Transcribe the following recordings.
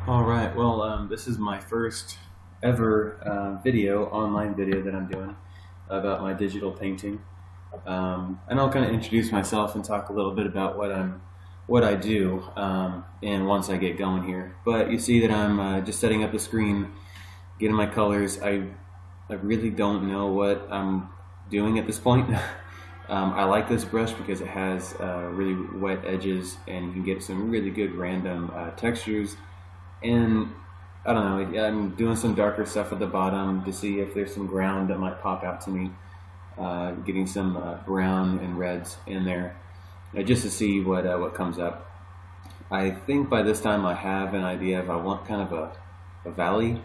Alright, well, this is my first ever online video that I'm doing about my digital painting. And I'll kind of introduce myself and talk a little bit about what I do and once I get going here. But you see that I'm just setting up the screen, getting my colors. I really don't know what I'm doing at this point. I like this brush because it has really wet edges and you can get some really good random textures. And I don't know, I'm doing some darker stuff at the bottom to see if there's some ground that might pop out to me. Getting some brown and reds in there just to see what comes up. I think by this time I have an idea of I want kind of a valley,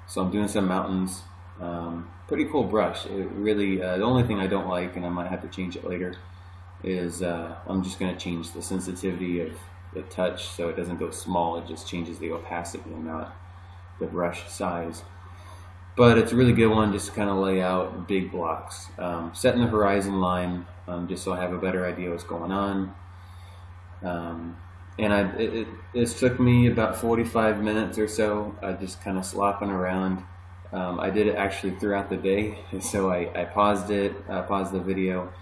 so I'm doing some mountains. Pretty cool brush. It really, the only thing I don't like, and I might have to change it later, is I'm just going to change the sensitivity of the touch so it doesn't go small. It just changes the opacity and not the brush size. But it's a really good one just to kind of lay out big blocks. Setting the horizon line just so I have a better idea what's going on. And it took me about 45 minutes or so, just kind of slopping around. I did it actually throughout the day, so I paused the video,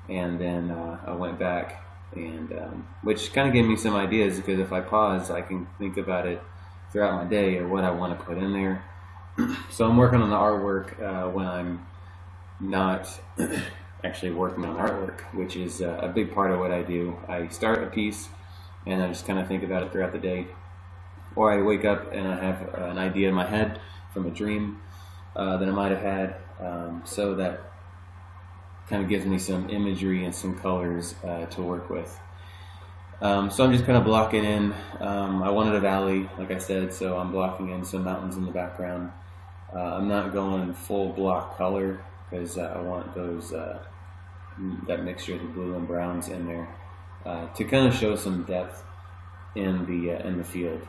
and then I went back, and which kind of gave me some ideas, because if I pause, I can think about it throughout my day or what I want to put in there. So I'm working on the artwork when I'm not actually working on artwork, which is a big part of what I do. I start a piece and I just kind of think about it throughout the day, or I wake up and I have an idea in my head from a dream that I might have had, so that kind of gives me some imagery and some colors to work with. So I'm just kind of blocking in. I wanted a valley, like I said, so I'm blocking in some mountains in the background. I'm not going full block color because I want those that mixture of the blue and browns in there to kind of show some depth in the field.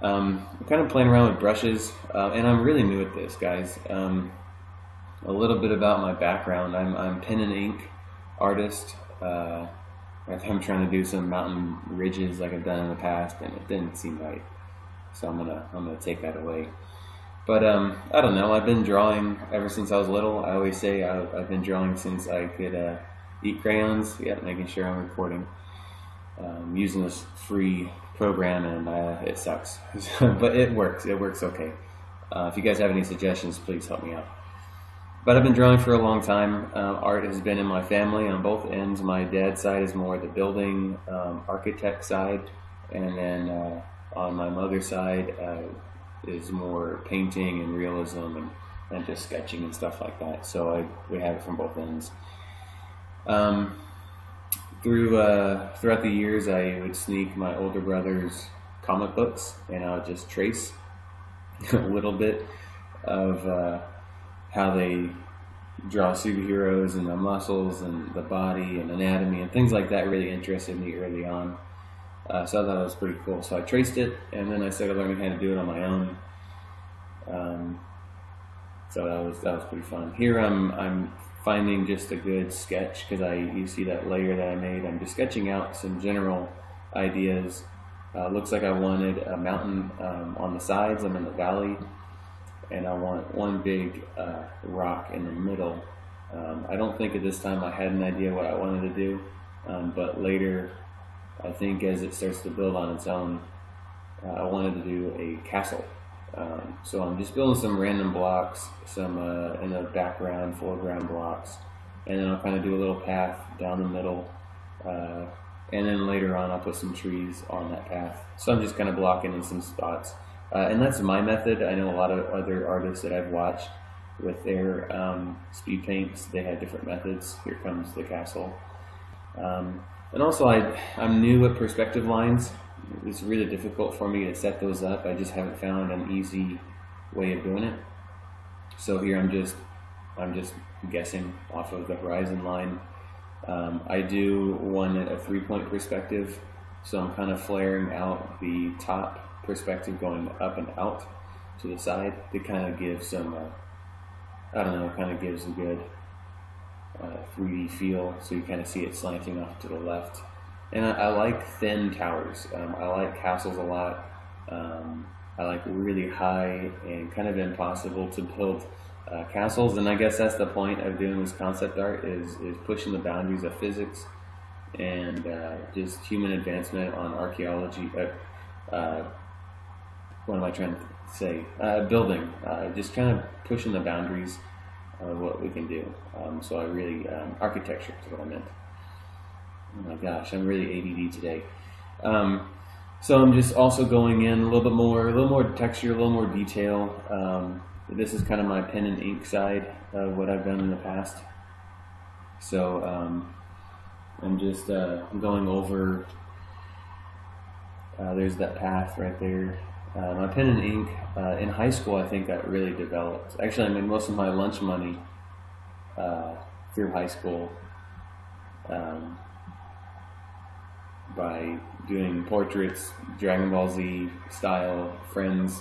I'm kind of playing around with brushes, and I'm really new at this, guys. A little bit about my background. I'm pen and ink artist. I'm trying to do some mountain ridges like I've done in the past, and it didn't seem right, so I'm gonna take that away. But I don't know. I've been drawing ever since I was little. I always say I've been drawing since I could eat crayons. Yeah, making sure I'm recording. Using this free program, and it sucks, but it works. It works okay. If you guys have any suggestions, please help me out. But I've been drawing for a long time. Art has been in my family on both ends. My dad's side is more the building architect side, and then on my mother's side is more painting and realism and just sketching and stuff like that. So we have it from both ends. Throughout the years, I would sneak my older brother's comic books, and I would just trace a little bit of how they draw superheroes and the muscles and the body and anatomy and things like that. Really interested me early on, so I thought it was pretty cool. So I traced it, and then I started learning how to do it on my own. So that was pretty fun. Here I'm finding just a good sketch, because you see that layer that I made. I'm just sketching out some general ideas. Looks like I wanted a mountain on the sides. I'm in the valley, and I want one big rock in the middle. I don't think at this time I had an idea what I wanted to do, but later, I think as it starts to build on its own, I wanted to do a castle. So I'm just building some random blocks, some in the background, foreground blocks, and then I'll kind of do a little path down the middle, and then later on I'll put some trees on that path. So I'm just kind of blocking in some spots. And that's my method. I know a lot of other artists that I've watched with their speed paints. They had different methods. Here comes the castle. And also I'm new at perspective lines. It's really difficult for me to set those up. I just haven't found an easy way of doing it. So here I'm just guessing off of the horizon line. I do one at a 3-point perspective, so I'm kind of flaring out the top perspective going up and out to the side to kind of give some, I don't know, kind of gives a good 3D feel, so you kind of see it slanting off to the left. And I like thin towers. I like castles a lot. I like really high and kind of impossible to build castles, and I guess that's the point of doing this concept art, is pushing the boundaries of physics and just human advancement on archaeology. What am I trying to say? Building, just kind of pushing the boundaries of what we can do. So I really, architecture is what I meant. Oh my gosh, I'm really ADD today. So I'm just also going in a little more texture, a little more detail. This is kind of my pen and ink side of what I've done in the past. So I'm just going over, there's that path right there. My pen and ink, in high school I think that really developed. Actually, I made most of my lunch money through high school. By doing portraits, Dragon Ball Z style friend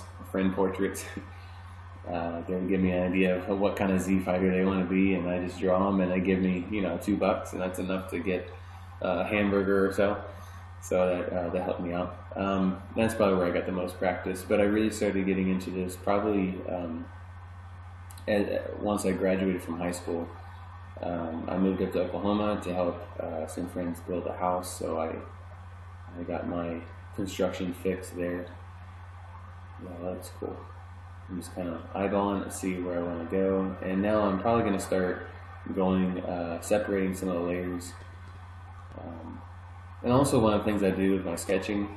portraits. They would give me an idea of what kind of Z fighter they want to be, and I just draw them, and they give me, you know, $2, and that's enough to get a hamburger or so. So that helped me out. That's probably where I got the most practice. But I really started getting into this probably once I graduated from high school. I moved up to Oklahoma to help some friends build a house, so I got my construction fix there. Yeah, that's cool. I'm just kind of eyeballing to see where I want to go, and now I'm probably going to start going, separating some of the layers. And also one of the things I do with my sketching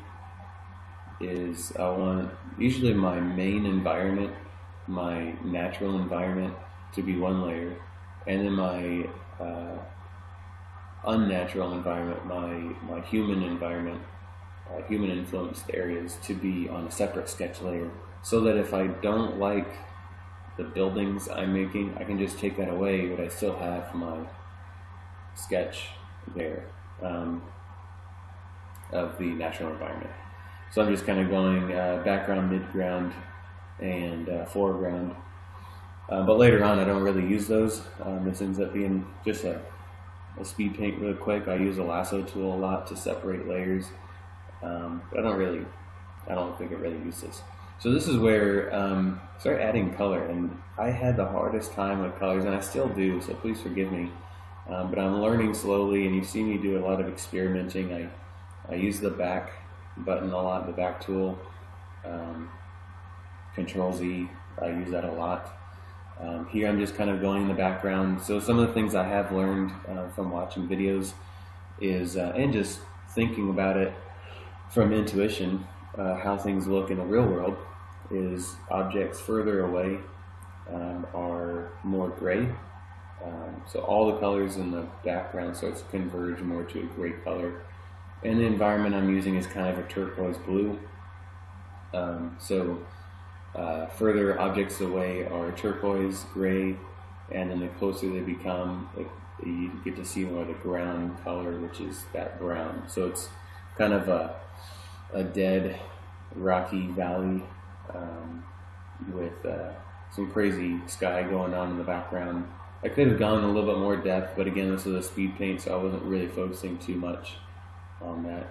is I want usually my main environment, my natural environment, to be one layer, and then my unnatural environment, my human environment, human influenced areas, to be on a separate sketch layer, so that if I don't like the buildings I'm making, I can just take that away, but I still have my sketch there of the natural environment. So I'm just kind of going background, midground, and foreground. But later on I don't really use those. This ends up being just a speed paint real quick. I use a lasso tool a lot to separate layers. But I don't think it really uses. So this is where start adding color, and I had the hardest time with colors, and I still do, so please forgive me. But I'm learning slowly, and you see me do a lot of experimenting. I use the back button a lot, the back tool, Control Z, I use that a lot. Here I'm just kind of going in the background. So some of the things I have learned from watching videos is, and just thinking about it from intuition, how things look in the real world, is objects further away are more gray. So all the colors in the background starts to converge more to a gray color. And the environment I'm using is kind of a turquoise blue. Further objects away are turquoise, gray, and then the closer they become, you get to see more of the ground color, which is that brown. So it's kind of a dead, rocky valley with some crazy sky going on in the background. I could have gone a little bit more depth, but again, this was a speed paint, so I wasn't really focusing too much on that.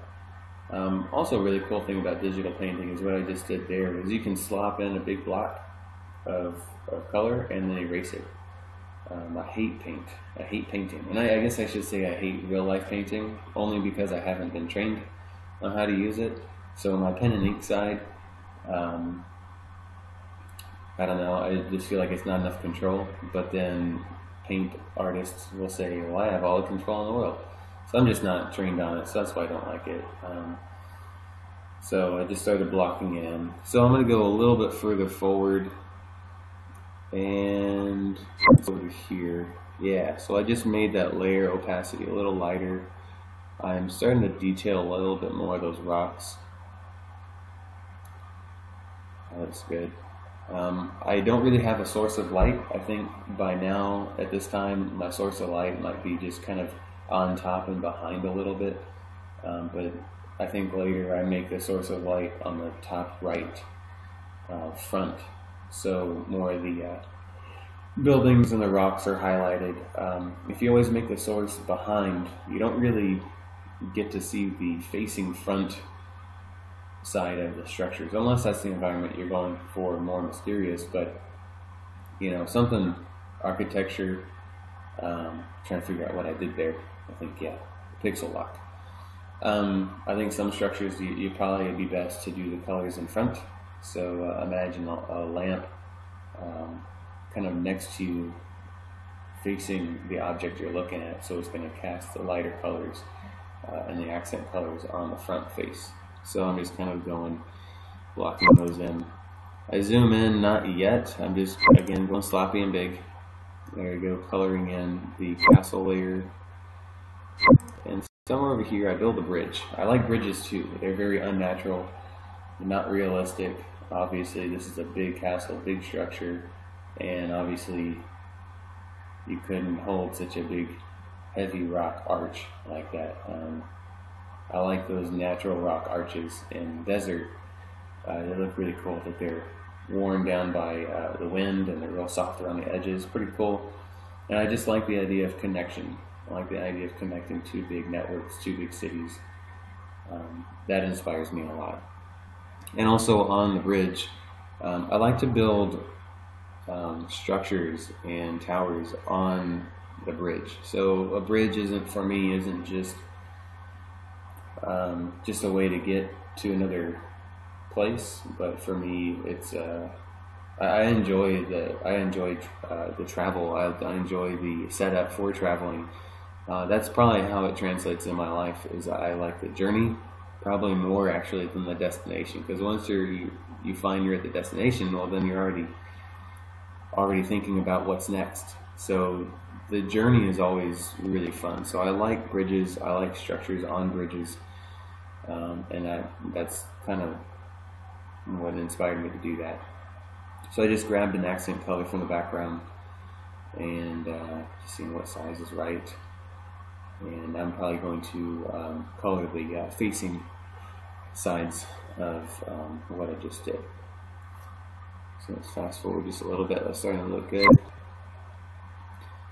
Also, a really cool thing about digital painting is what I just did there, is you can slop in a big block of color and then erase it. I hate paint. I hate painting. And I guess I should say I hate real life painting, only because I haven't been trained on how to use it. So my pen and ink side, I don't know, I just feel like it's not enough control. But then paint artists will say, well, I have all the control in the world. So I'm just not trained on it, so that's why I don't like it. So I just started blocking in. So I'm going to go a little bit further forward and over here. Yeah, so I just made that layer opacity a little lighter. I'm starting to detail a little bit more of those rocks. That's good. I don't really have a source of light. I think by now, at this time, my source of light might be just kind of on top and behind a little bit. But I think later I make the source of light on the top right front. So more of the buildings and the rocks are highlighted. If you always make the source behind, you don't really get to see the facing front side of the structures, unless that's the environment you're going for more mysterious. But you know, something architecture. Trying to figure out what I did there. I think, yeah, pixel lock. I think some structures you probably would be best to do the colors in front. So imagine a lamp kind of next to you, facing the object you're looking at, so it's going to cast the lighter colors and the accent colors on the front face. So I'm just kind of blocking those in. I zoom in, not yet. I'm just, again, going sloppy and big. There you go, coloring in the castle layer. And somewhere over here I build a bridge. I like bridges too. They're very unnatural, not realistic. Obviously this is a big castle, big structure, and obviously you couldn't hold such a big heavy rock arch like that. I like those natural rock arches in the desert. They look really cool that they're worn down by the wind and they're real soft around the edges. Pretty cool. And I just like the idea of connection. I like the idea of connecting two big networks, two big cities. That inspires me a lot. And also on the bridge, I like to build structures and towers on the bridge. So a bridge isn't just a way to get to another place, but for me it's I enjoy the travel. I enjoy the setup for traveling. That's probably how it translates in my life, is I like the journey probably more actually than the destination, because once you find you're at the destination, well then you're already thinking about what's next. So the journey is always really fun. So I like bridges, I like structures on bridges, and that's kind of what inspired me to do that. So I just grabbed an accent color from the background and just seeing what size is right. And I'm probably going to color the facing sides of what I just did. So let's fast forward just a little bit. That's starting to look good.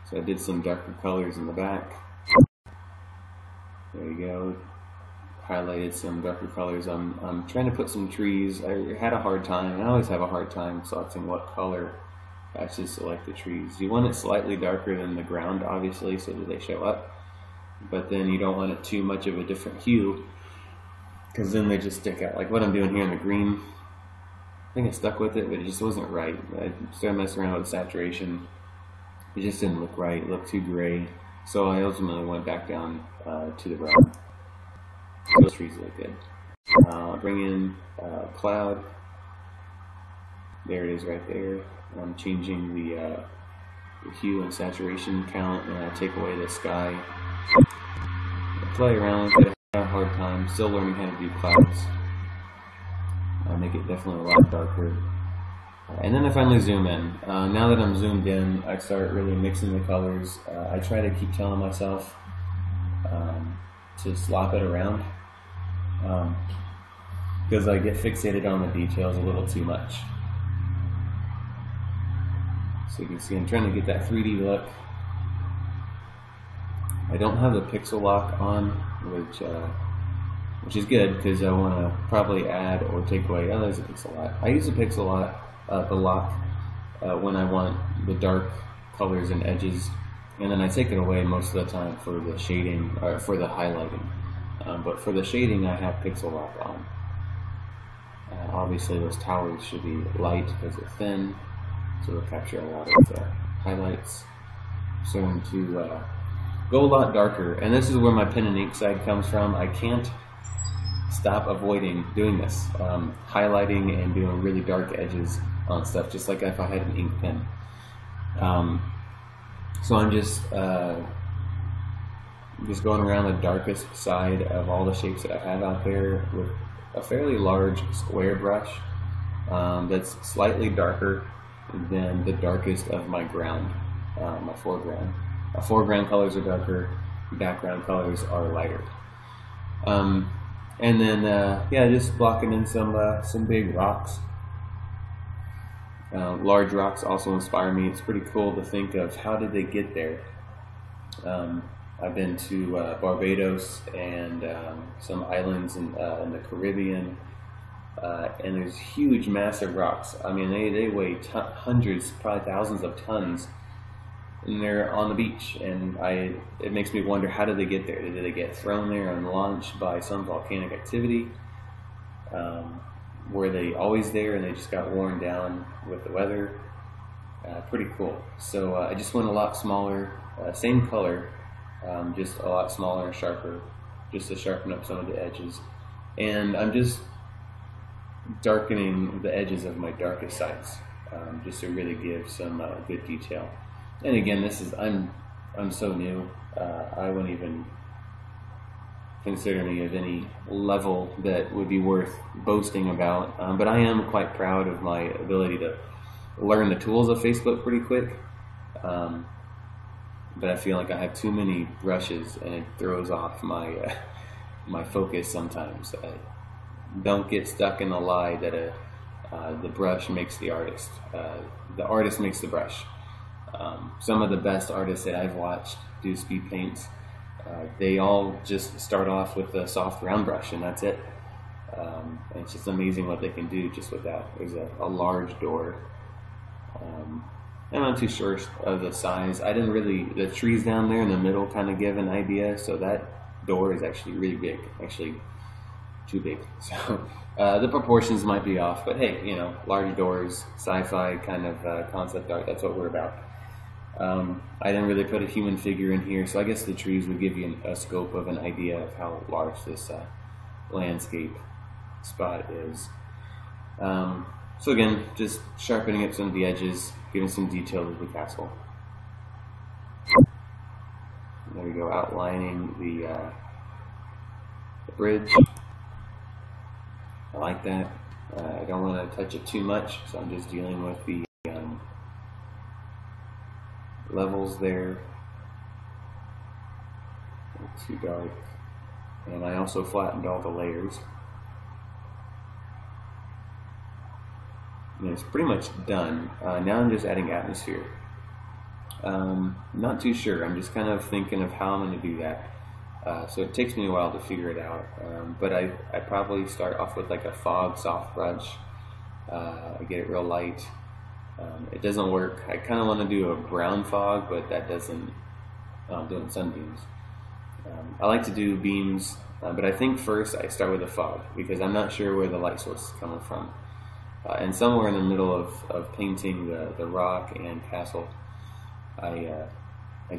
So I did some darker colors in the back. There you go. Highlighted some darker colors. I'm trying to put some trees. I had a hard time, and I always have a hard time selecting what color I should select the trees. You want it slightly darker than the ground, obviously, so that they show up. But then you don't want it too much of a different hue, because then they just stick out. Like what I'm doing here in the green. I think I stuck with it, but it just wasn't right. I started messing around with saturation. It just didn't look right. It looked too gray. So I ultimately went back down to the brown. Those trees look good. Bring in cloud. There it is right there. I'm changing the hue and saturation count, and I take away the sky. I play around with it. I have a hard time. Still learning how to do clouds. I make it definitely a lot darker. And then I finally zoom in. Now that I'm zoomed in, I start really mixing the colors. I try to keep telling myself to slop it around, because I get fixated on the details a little too much. So you can see I'm trying to get that 3D look. I don't have the pixel lock on, which is good, because I want to probably add or take away. Oh, there's a pixel lock. I use a pixel lock, when I want the dark colors and edges, and then I take it away most of the time for the shading or for the highlighting. But for the shading, I have pixel lock on. Obviously, those towers should be light because they're thin, so they'll capture a lot of the highlights. So I'm going to go a lot darker, and this is where my pen and ink side comes from. I can't stop avoiding doing this, highlighting and doing really dark edges on stuff, just like if I had an ink pen. So I'm just going around the darkest side of all the shapes that I have out there with a fairly large square brush that's slightly darker than the darkest of my ground, my foreground. My foreground colors are darker, background colors are lighter. And then, yeah, just blocking in some big rocks. Large rocks also inspire me. It's pretty cool to think of how did they get there. I've been to Barbados and some islands in the Caribbean, and there's huge, massive rocks. I mean, they weigh hundreds, probably thousands of tons, and they're on the beach. And it makes me wonder, how did they get there? Did they get thrown there and launched by some volcanic activity? Were they always there and they just got worn down with the weather? Pretty cool. So I just went a lot smaller, same color, just a lot smaller and sharper, just to sharpen up some of the edges. And I'm just darkening the edges of my darkest sides, just to really give some good detail. And again, I'm so new. I wouldn't even consider me of any level that would be worth boasting about, but I am quite proud of my ability to learn the tools of Facebook pretty quick. But I feel like I have too many brushes and it throws off my my focus sometimes. I don't get stuck in the lie that the brush makes the artist. The artist makes the brush. Some of the best artists that I've watched do speed paints, they all just start off with a soft round brush and that's it. And it's just amazing what they can do just with that. There's a large door. I'm not too sure of the size. The trees down there in the middle kind of give an idea, so that door is actually really big, actually too big. So the proportions might be off, but hey, you know, large doors, sci-fi kind of concept art, that's what we're about. I didn't really put a human figure in here, so I guess the trees would give you a scope of an idea of how large this landscape spot is. So again, just sharpening up some of the edges, giving some detail to the castle. There we go, outlining the bridge. I like that. I don't want to touch it too much, so I'm just dealing with the levels there. Not too dark. And I also flattened all the layers. And it's pretty much done. Now I'm just adding atmosphere. Not too sure. I'm just kind of thinking of how I'm going to do that. So it takes me a while to figure it out. But I probably start off with like a fog soft brush. I get it real light. It doesn't work. I kind of want to do a brown fog, but that doesn't. I'm doing sunbeams. I like to do beams, but I think first I start with a fog because I'm not sure where the light source is coming from. And somewhere in the middle of painting the rock and castle, I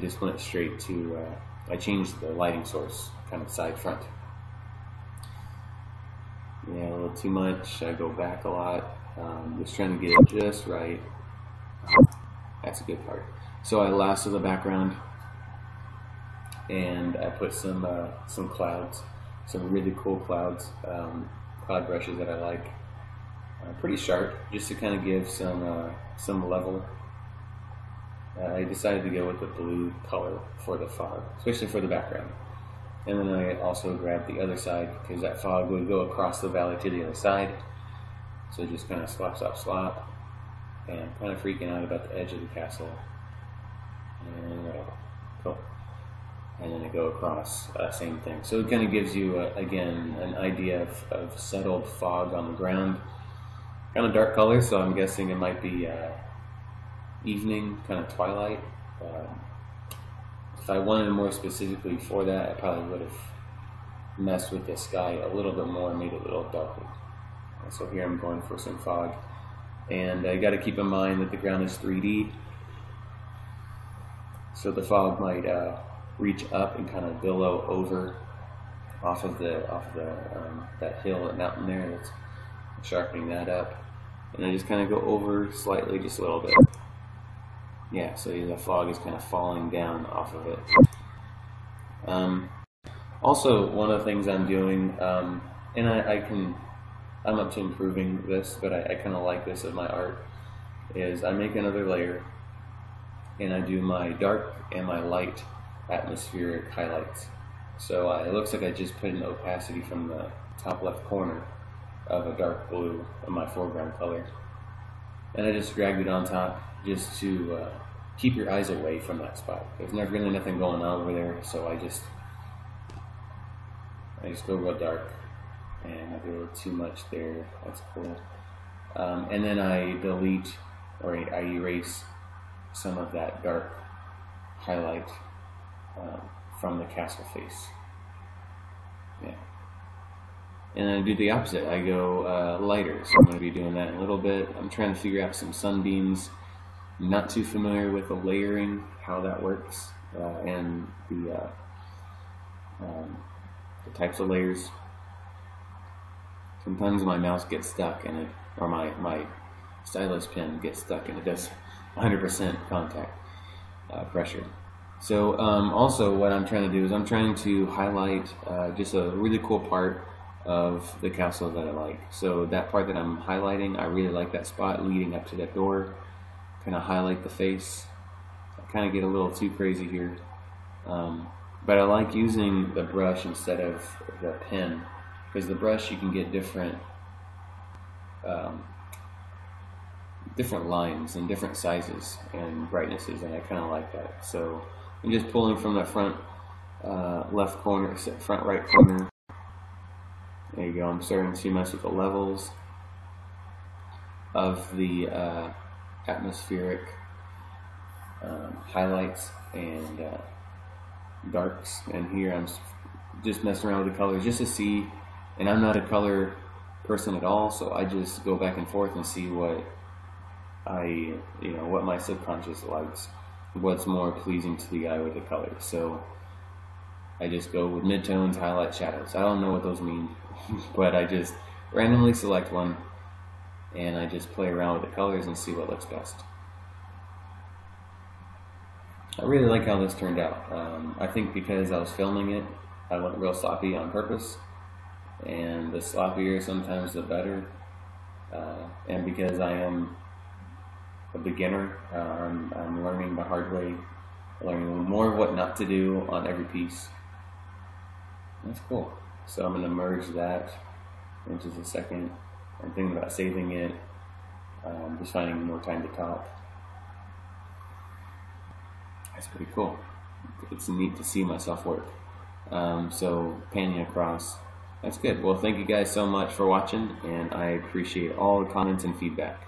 just went straight to, I changed the lighting source, kind of side front. Yeah, a little too much. I go back a lot. Just trying to get it just right. That's a good part. So I lasso the background, and I put some clouds, some really cool clouds, cloud brushes that I like. Pretty sharp, just to kind of give some level. I decided to go with the blue color for the fog, especially for the background. And then I also grabbed the other side because that fog would go across the valley to the other side. So just kind of slop, slop, slop, and I'm kind of freaking out about the edge of the castle. And cool. And then I go across, same thing. So it kind of gives you again an idea of settled fog on the ground. Kind of dark color, so I'm guessing it might be evening, kind of twilight. If I wanted more specifically for that, I probably would have messed with the sky a little bit more and made it a little darker. So here I'm going for some fog. And I got to keep in mind that the ground is 3D. So the fog might reach up and kind of billow over off of that hill, that mountain there. That's sharpening that up. And I just kind of go over slightly, just a little bit. Yeah, so the fog is kind of falling down off of it. Also, one of the things I'm doing, and I'm up to improving this, but I kind of like this of my art, is I make another layer, and I do my dark and my light atmospheric highlights. So it looks like I just put an opacity from the top left corner of a dark blue of my foreground color, and I just dragged it on top just to keep your eyes away from that spot. There's never really nothing going on over there, so I just go real dark and I did a little too much there. That's cool. And then I delete, or I erase some of that dark highlight from the castle face. Yeah. And then I do the opposite. I go lighter, so I'm going to be doing that in a little bit. I'm trying to figure out some sunbeams. I'm not too familiar with the layering, how that works, and the types of layers. Sometimes my mouse gets stuck in it, or my stylus pen gets stuck and it does 100% contact pressure. So also what I'm trying to do is I'm trying to highlight just a really cool part of the castle that I like. So that part that I'm highlighting, I really like that spot leading up to that door. Kind of highlight the face. I kind of get a little too crazy here. But I like using the brush instead of the pen, because the brush you can get different different lines and different sizes and brightnesses, and I kind of like that. So I'm just pulling from the front left corner, front right corner. There you go. I'm starting to mess with the levels of the atmospheric highlights and darks, and here I'm just messing around with the colors just to see. And I'm not a color person at all, so I just go back and forth and see what what my subconscious likes, what's more pleasing to the eye with the colors. So I just go with midtones, highlights, shadows. I don't know what those mean, but I just randomly select one and I just play around with the colors and see what looks best. I really like how this turned out. I think because I was filming it, I went real sloppy on purpose, and the sloppier sometimes the better. And because I am a beginner, I'm learning the hard way, learning more of what not to do on every piece. That's cool. So I'm going to merge that in just a second. I'm thinking about saving it, just finding more time to talk. That's pretty cool. It's neat to see myself work. So panning across, that's good. Well, thank you guys so much for watching, and I appreciate all the comments and feedback.